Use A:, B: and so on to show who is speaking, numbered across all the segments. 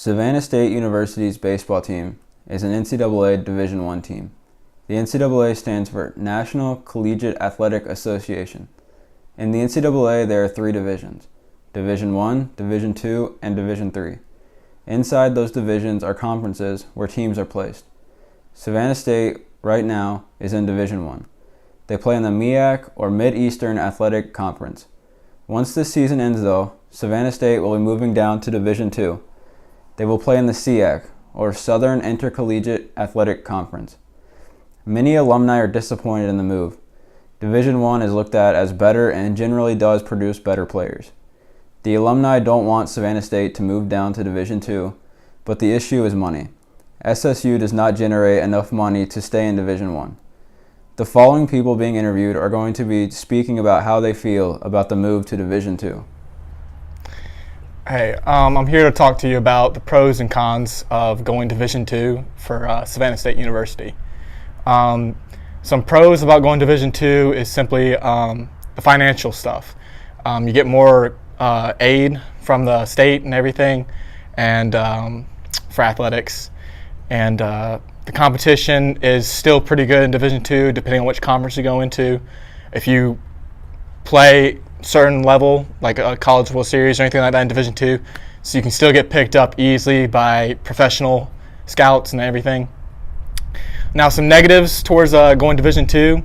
A: Savannah State University's baseball team is an NCAA Division I team. The NCAA stands for National Collegiate Athletic Association. In the NCAA, there are three divisions: Division I, Division II, and Division III. Inside those divisions are conferences where teams are placed. Savannah State, right now, is in Division I. They play in the MEAC, or Mid-Eastern Athletic Conference. Once this season ends, though, Savannah State will be moving down to Division II. They will play in the SEAC, or Southern Intercollegiate Athletic Conference. Many alumni are disappointed in the move. Division I is looked at as better and generally does produce better players. The alumni don't want Savannah State to move down to Division II, but the issue is money. SSU does not generate enough money to stay in Division I. The following people being interviewed are going to be speaking about how they feel about the move to Division II.
B: Hey, I'm here to talk to you about the pros and cons of going Division II for Savannah State University. Some pros about going Division II is simply the financial stuff. You get more aid from the state and everything, and for athletics. And the competition is still pretty good in Division II, depending on which conference you go into. If you play certain level, like a College World Series or anything like that in Division II, so you can still get picked up easily by professional scouts and everything. Now, some negatives towards going Division II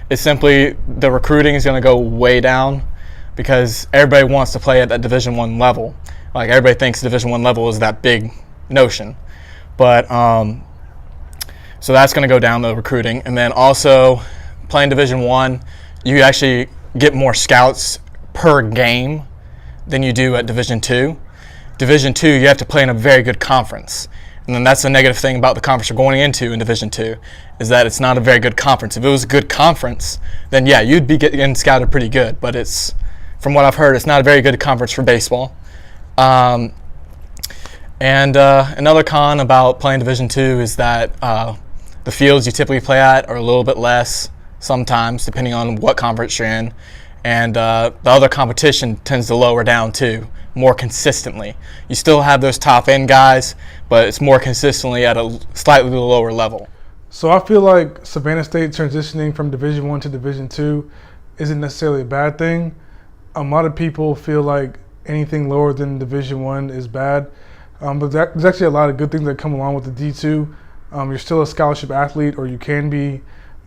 B: is simply the recruiting is going to go way down because everybody wants to play at that Division I level. Like, everybody thinks Division I level is that big notion. But so that's going to go down, the recruiting. And then also playing Division I, you actually get more scouts per game than you do at Division II. Division II, you have to play in a very good conference. And then that's the negative thing about the conference you're going into in Division II, is that it's not a very good conference. If it was a good conference, then yeah, you'd be getting scouted pretty good. But it's, from what I've heard, it's not a very good conference for baseball. And another con about playing Division II is that the fields you typically play at are a little bit less sometimes, depending on what conference you're in. And the other competition tends to lower down too, more consistently. You still have those top end guys, but it's more consistently at a slightly lower level.
C: So I feel like Savannah State transitioning from Division I to Division II isn't necessarily a bad thing. A lot of people feel like anything lower than Division I is bad, but there's actually a lot of good things that come along with the D2. You're still a scholarship athlete, or you can be.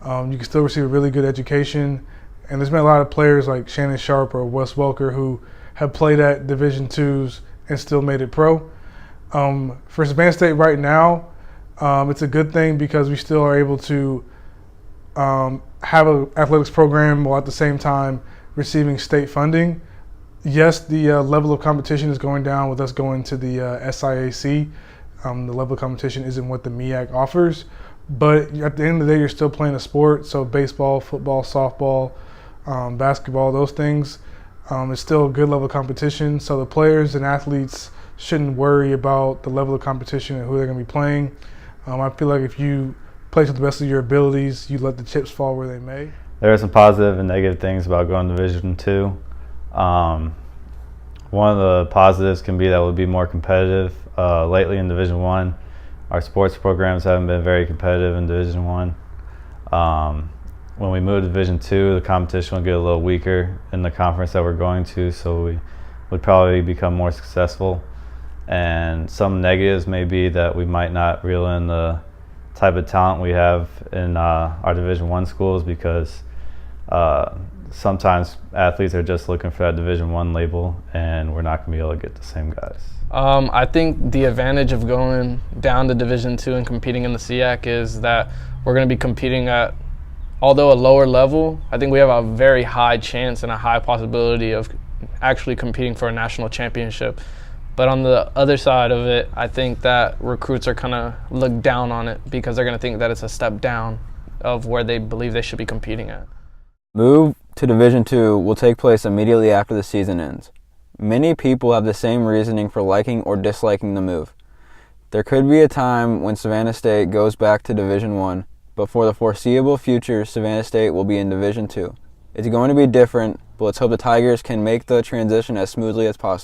C: You can still receive a really good education. And there's been a lot of players like Shannon Sharp or Wes Welker who have played at Division IIs and still made it pro. For Savannah State right now, it's a good thing because we still are able to have an athletics program while at the same time receiving state funding. Yes, the level of competition is going down with us going to the SIAC. The level of competition isn't what the MEAC offers, but at the end of the day, you're still playing a sport. So baseball, football, softball, basketball, those things, it's still a good level of competition. So the players and athletes shouldn't worry about the level of competition and who they're going to be playing. I feel like if you play to the best of your abilities, you let the chips fall where they may.
D: There are some positive and negative things about going to Division II. One of the positives can be that we'll be more competitive. Lately in Division I, our sports programs haven't been very competitive in Division I. When we move to Division II, the competition will get a little weaker in the conference that we're going to, so we would probably become more successful. And some negatives may be that we might not reel in the type of talent we have in our Division I schools, because sometimes athletes are just looking for that Division I label, and we're not going to be able to get the same guys.
E: I think the advantage of going down to Division II and competing in the SEAC is that we're going to be competing at, although a lower level, I think we have a very high chance and a high possibility of actually competing for a national championship. But on the other side of it, I think that recruits are kind of look down on it because they're going to think that it's a step down of where they believe they should be competing at.
A: Move to Division II will take place immediately after the season ends. Many people have the same reasoning for liking or disliking the move. There could be a time when Savannah State goes back to Division I, but for the foreseeable future, Savannah State will be in Division II. It's going to be different, but let's hope the Tigers can make the transition as smoothly as possible.